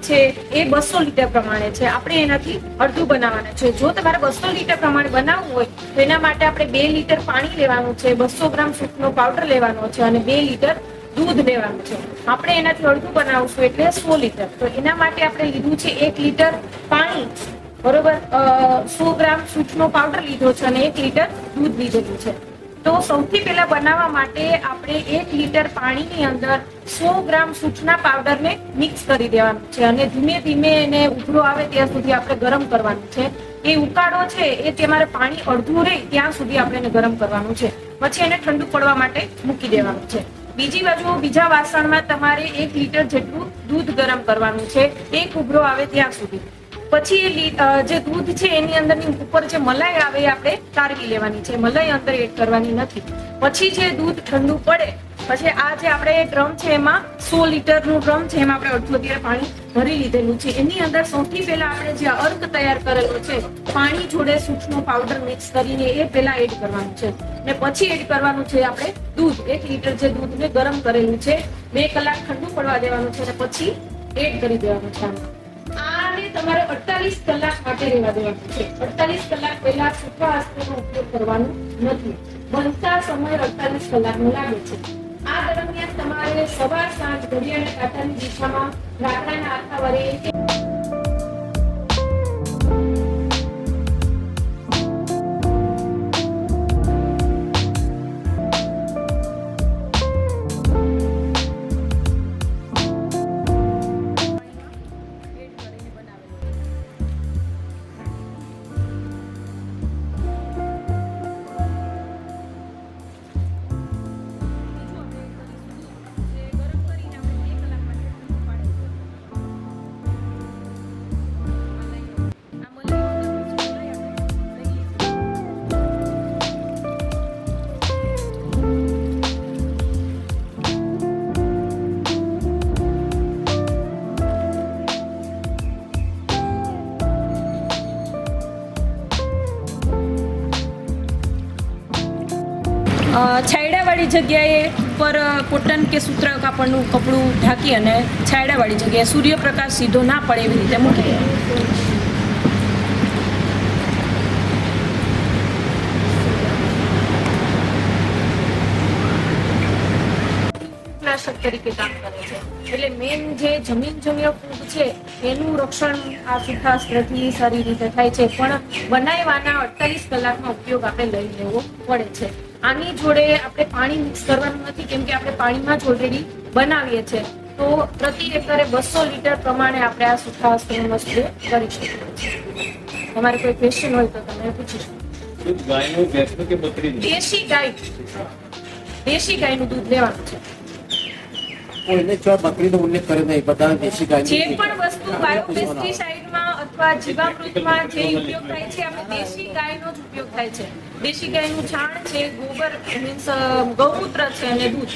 છે એ 200 લીટર પ્રમાણે છે. આપણે એનાથી અડધું બનાવવાના છે. જો તમારે 200 લીટર પ્રમાણે બનાવવું હોય તો એના માટે આપણે 2 લીટર પાણી લેવાનું છે, 200 ગ્રામ સૂંઠનો પાવડર લેવાનો છે અને 2 લીટર દૂધ લેવાનું છે. આપણે એનાથી અડધું બનાવશું એટલે 100 લીટર. તો એના માટે આપણે લીધું છે 1 લીટર પાણી, બરોબર, 100 ગ્રામ સૂંઠનો પાવડર લીધો છે અને 1 લીટર દૂધ લીધેલું છે. તો સૌથી પહેલા બનાવવા માટે આપણે 1 લીટર પાણીની અંદર 100 ગ્રામ સૂંઠના પાવડરને મિક્સ કરી દેવાનું છે અને ધીમે ધીમે એને ઉભરો આવે ત્યાં સુધી આપણે ગરમ કરવાનું છે. એ ઉકાળો છે એ તમારે પાણી અડધું રહે ત્યાં સુધી આપણે એને ગરમ કરવાનું છે. પછી એને ઠંડુ પડવા માટે મૂકી દેવાનું છે. બીજી બાજુ બીજા વાસણમાં તમારે 1 લીટર જેટલું દૂધ ગરમ કરવાનું છે, એક ઉભરો આવે ત્યાં સુધી. પછી જે દૂધ છે એની અંદરની ઉપર જે મલાઈ આવે એ આપણે કાઢી લેવાની છે, મલાઈ અંદર એડ કરવાની નથી. પછી જે દૂધ ઠંડુ પડે પછી આ જે આપણે ડ્રમ છે એમાં 100 લીટરનું ડ્રમ છે એમાં આપણે અડધું લીટર પાણી ભરી લીધેલું છે. એની અંદર સૌથી પહેલા આપણે જે અર્ક તૈયાર કરેલો છે પાણી જોડે સૂંઠનો પાવડર મિક્સ કરીને એ પહેલા એડ કરવાનું છે ને પછી એડ કરવાનું છે આપણે દૂધ. 1 લીટર જે દૂધને ગરમ કરેલું છે 2 કલાક ઠંડુ પડવા દેવાનું છે અને પછી એડ કરી દેવાનું છે. આને તમારે 48 કલાક માટે રહેવા દેવાનું છે. 48 કલાક પહેલા સૂકા અસ્ત્રનો ઉપયોગ કરવાનો નથી. બનતા સમય 48 કલાકનો લાગે છે. આ દરમિયાન તમારે સવાર સાંજ ઘડિયાળના કાંટાની દિશામાં લાકડાના આખા વડે છાયડાવાળી જગ્યાએ ઉપર કોટન કે સૂત્ર કાપડનું કપડું ઢાંકી અને છાયડાવાળી જગ્યાએ સૂર્યપ્રકાશ સીધો ના પડે એવી રીતે મૂકી નાશક તરીકે કામ કરે છે. એટલે મેન જે જમીન ફૂગ છે એનું રક્ષણ આ સુખાસ્ત્રથી સારી રીતે થાય છે. પણ બનાવવાના 48 કલાકનો ઉપયોગ આપણે લઈ લેવો પડે છે. આની જોડે આપણે પાણી મિક્સ કરવાનું નથી કેમ કે આપણે પાણીમાં જ ઓલરેડી બનાવીએ છીએ. તો પ્રતિ એકરે 200 લીટર પ્રમાણે આપણે આ સુખાસ્ત્રનો સ્પ્રે કરી શકીએ છીએ. તમારે કોઈ ક્વેશ્ચન હોય તો તમે પૂછી શકો. ગાયનું ભેંસનું કે બકરીનું? દેશી ગાયનું દૂધ લેવાનું છે. કોઈને જો બકરીનો ઉલ્લેખ કર્યો નહીં, બધાને દેશી ગાય. જે પણ વસ્તુ બાયોપેસ્ટિસાઇડમાં અથવા જીવામૃતમાં જે ઉપયોગ થાય છે આપણે દેશી ગાયનો જ ઉપયોગ થાય છે. દેશી ગાયનું છાણ છે, ગોબર મીન્સ ગૌમૂત્ર છે અને દૂધ